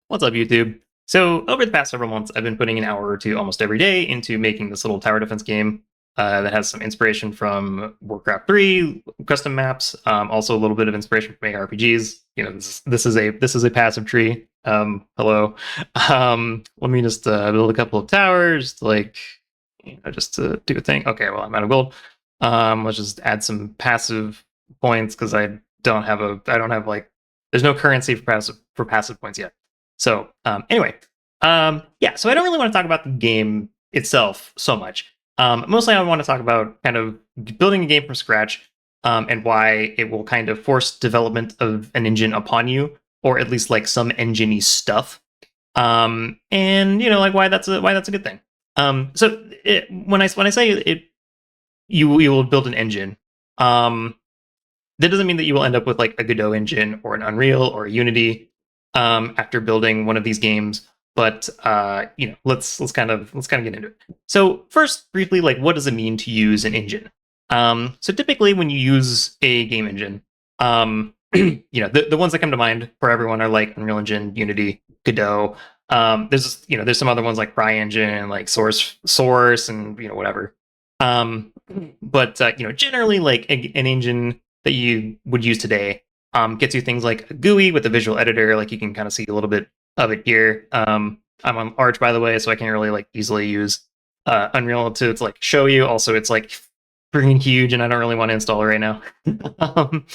What's up, YouTube? So, over the past several months, I've been putting an hour or two almost every day into making this little tower defense game that has some inspiration from Warcraft 3 custom maps, also a little bit of inspiration from ARPGs. This is a passive tree. Hello. Let me just build a couple of towers, just to do a thing. Okay, well, I'm out of gold. Let's just add some passive points because I don't have like, there's no currency for passive points yet. So anyway, yeah. So I don't really want to talk about the game itself so much. Mostly, I want to talk about kind of building a game from scratch and why it will kind of force development of an engine upon you, or at least like some engine-y stuff. And like why that's a good thing. When I say it, you will build an engine. That doesn't mean that you will end up with like a Godot engine or an Unreal or a Unity after building one of these games. But let's kind of get into it. So first, briefly, like what does it mean to use an engine? So typically, when you use a game engine, the ones that come to mind for everyone are like Unreal Engine, Unity, Godot. There's some other ones like CryEngine, like Source, and whatever. But generally, like an engine that you would use today gets you things like a GUI with a visual editor. Like you can kind of see a little bit of it here. I'm on Arch, by the way, so I can't really like easily use Unreal to like show you. Also, it's like freaking huge, and I don't really want to install it right now. um,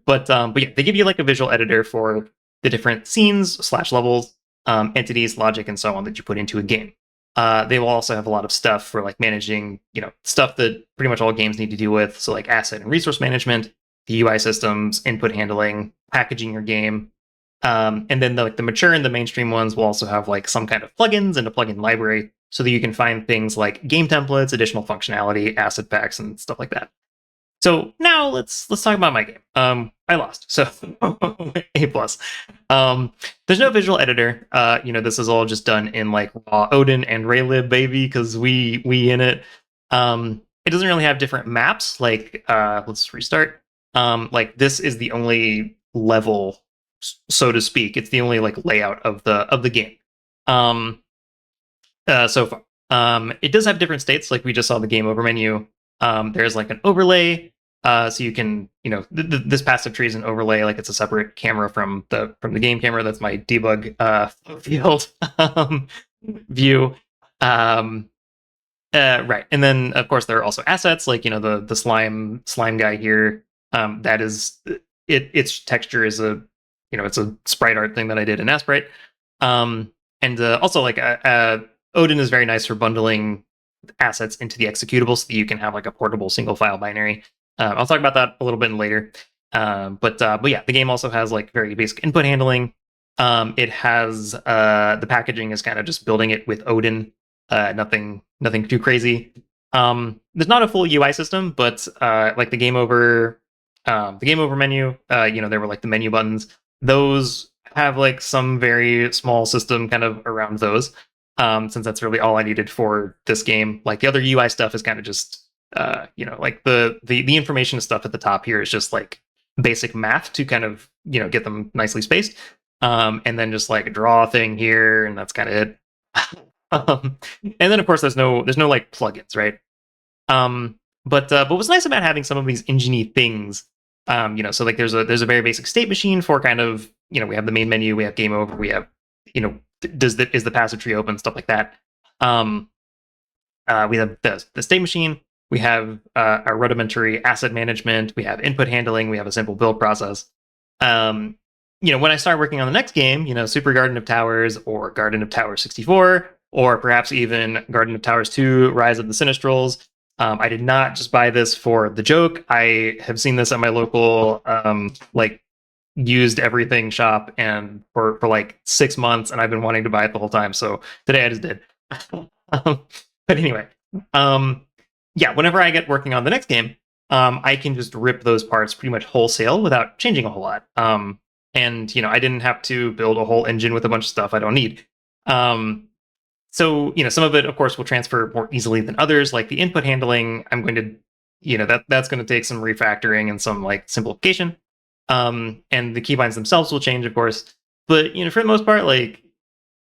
but yeah, they give you like a visual editor for the different scenes / levels, entities, logic, and so on that you put into a game. They will also have a lot of stuff for like managing, stuff that pretty much all games need to deal with. So like asset and resource management, the UI systems, input handling, packaging your game. And then the mature and the mainstream ones will also have like some kind of plugins and a plugin library so that you can find things like game templates, additional functionality, asset packs, and stuff like that. So now let's talk about my game. I lost, so A plus. There's no visual editor. This is all just done in like raw Odin and Raylib, baby, because we in it. It doesn't really have different maps. Like let's restart. Like this is the only level, so to speak. It's the only like layout of the game. So far. It does have different states, like we just saw the game over menu. There's like an overlay, so you can, this passive tree is an overlay, like it's a separate camera from the game camera. That's my debug field view. Right, and then of course there are also assets, like the slime guy here. That is its texture is it's a sprite art thing that I did in Asprite. And also like Odin is very nice for bundling assets into the executable so that you can have like a portable single file binary. I'll talk about that a little bit later. But yeah, the game also has like very basic input handling. It has the packaging is kind of just building it with Odin. Nothing too crazy. There's not a full UI system, but like the game over menu, there were like the menu buttons. Those have like some very small system kind of around those. Since that's really all I needed for this game. Like the other UI stuff is kind of just like the information stuff at the top here is just like basic math to kind of get them nicely spaced. And then just like a draw thing here, and that's kind of it. And then of course there's no like plugins, right? But what's nice about having some of these engine-y things, so like there's a very basic state machine for kind of, we have the main menu, we have game over, we have, is the passive tree open, stuff like that. We have the state machine, we have our rudimentary asset management, we have input handling, we have a simple build process. When I start working on the next game, Super Garden of Towers or Garden of Towers 64, or perhaps even Garden of Towers 2, Rise of the Sinistrals. I did not just buy this for the joke. I have seen this at my local like used everything shop and for like 6 months, and I've been wanting to buy it the whole time. So today I just did. But anyway, yeah, whenever I get working on the next game, I can just rip those parts pretty much wholesale without changing a whole lot. And I didn't have to build a whole engine with a bunch of stuff I don't need. So some of it, of course, will transfer more easily than others. Like the input handling, I'm going to, that's going to take some refactoring and some like simplification. And the keybinds themselves will change, of course. But for the most part, like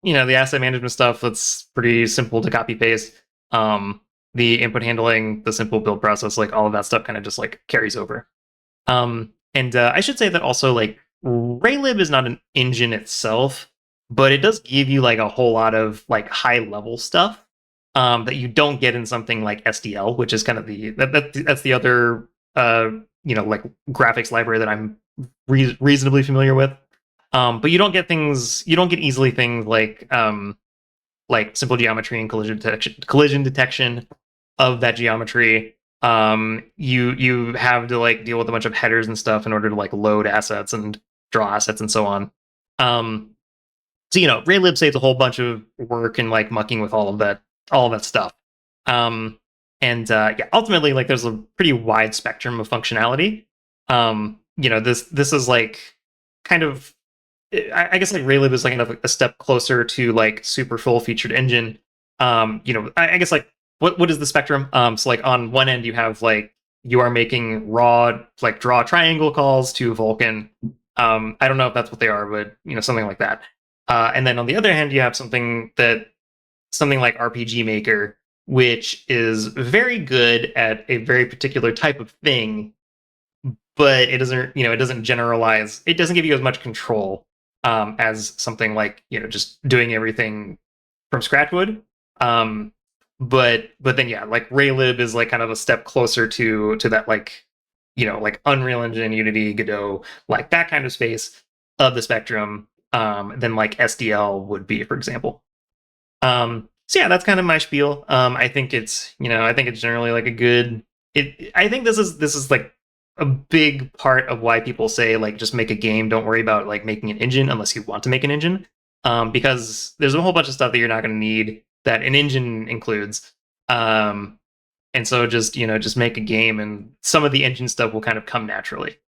the asset management stuff, that's pretty simple to copy paste. The input handling, the simple build process, like all of that stuff kind of just like carries over. And I should say that also, like, Raylib is not an engine itself, but it does give you like a whole lot of like high level stuff that you don't get in something like SDL, which is kind of that's the other like graphics library that I'm reasonably familiar with. But you don't get easily things like simple geometry and collision detection of that geometry. You have to like deal with a bunch of headers and stuff in order to like load assets and draw assets and so on. So Raylib saves a whole bunch of work and like mucking with all of that stuff. Yeah, ultimately, like, there's a pretty wide spectrum of functionality. This is like kind of, I guess, like, Raylib is like a step closer to like super full featured engine. I guess, like, what is the spectrum? So like on one end you have like you are making raw like draw triangle calls to Vulkan. I don't know if that's what they are, but something like that. And then on the other hand you have something like RPG Maker, which is very good at a very particular type of thing, but it doesn't generalize. It doesn't give you as much control as something like just doing everything from scratch would. But then, yeah, like, Raylib is like kind of a step closer to that, like, like Unreal Engine, Unity, Godot, like that kind of space of the spectrum, than like SDL would be, for example. So yeah, that's kind of my spiel. I think it's generally like a good. I think this is like a big part of why people say, like, just make a game. Don't worry about like making an engine unless you want to make an engine, because there's a whole bunch of stuff that you're not going to need that an engine includes. And so just make a game, and some of the engine stuff will kind of come naturally.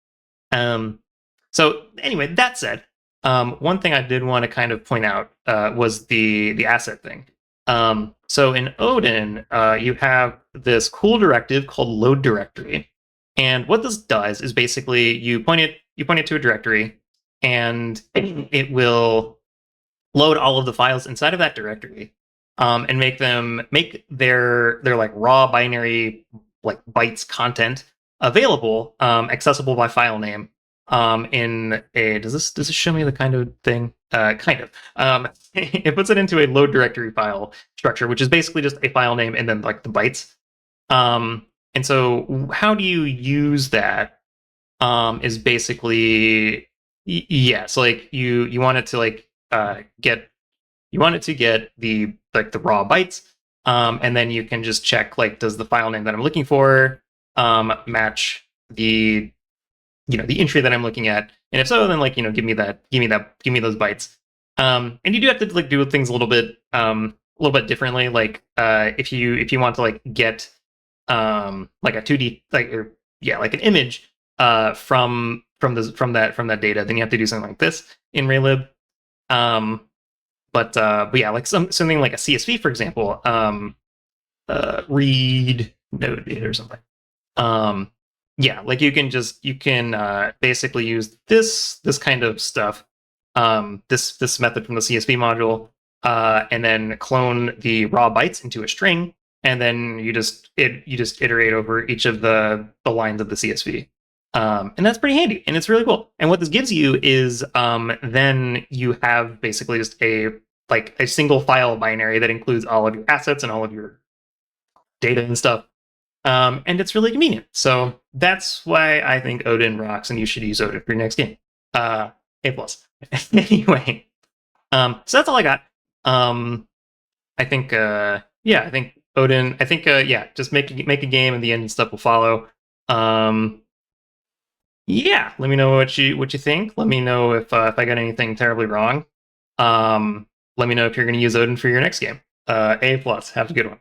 So anyway, that said, one thing I did want to kind of point out was the asset thing. So in Odin, you have this cool directive called load directory, and what this does is basically you point it to a directory, and it will load all of the files inside of that directory, and make their like raw binary, like, bytes content available, accessible by file name. In a does this show me the kind of thing? Kind of. It puts it into a load directory file structure, which is basically just a file name and then like the bytes. And so how do you use that? Is basically, yeah. So like you want it to like get the raw bytes, and then you can just check, like, does the file name that I'm looking for match the the entry that I'm looking at, and if so, then, like, give me those bytes. And you do have to like do things a little bit differently. Like, if you want to like get like a 2D, like, or yeah, like an image from that data, then you have to do something like this in Raylib. But yeah, like something like a CSV, for example, read node data or something. Yeah, like you can basically use this kind of stuff, this method from the CSV module, and then clone the raw bytes into a string, and then you just iterate over each of the lines of the CSV. And that's pretty handy, and it's really cool. And what this gives you is then you have basically just a single file binary that includes all of your assets and all of your data and stuff. And it's really convenient. So that's why I think Odin rocks, and you should use Odin for your next game. A+. Anyway, so that's all I got. I think I think Odin. I think yeah, just make a game, and the end stuff will follow. Yeah, let me know what you think. Let me know if I got anything terribly wrong. Let me know if you're going to use Odin for your next game. A+. Have a good one.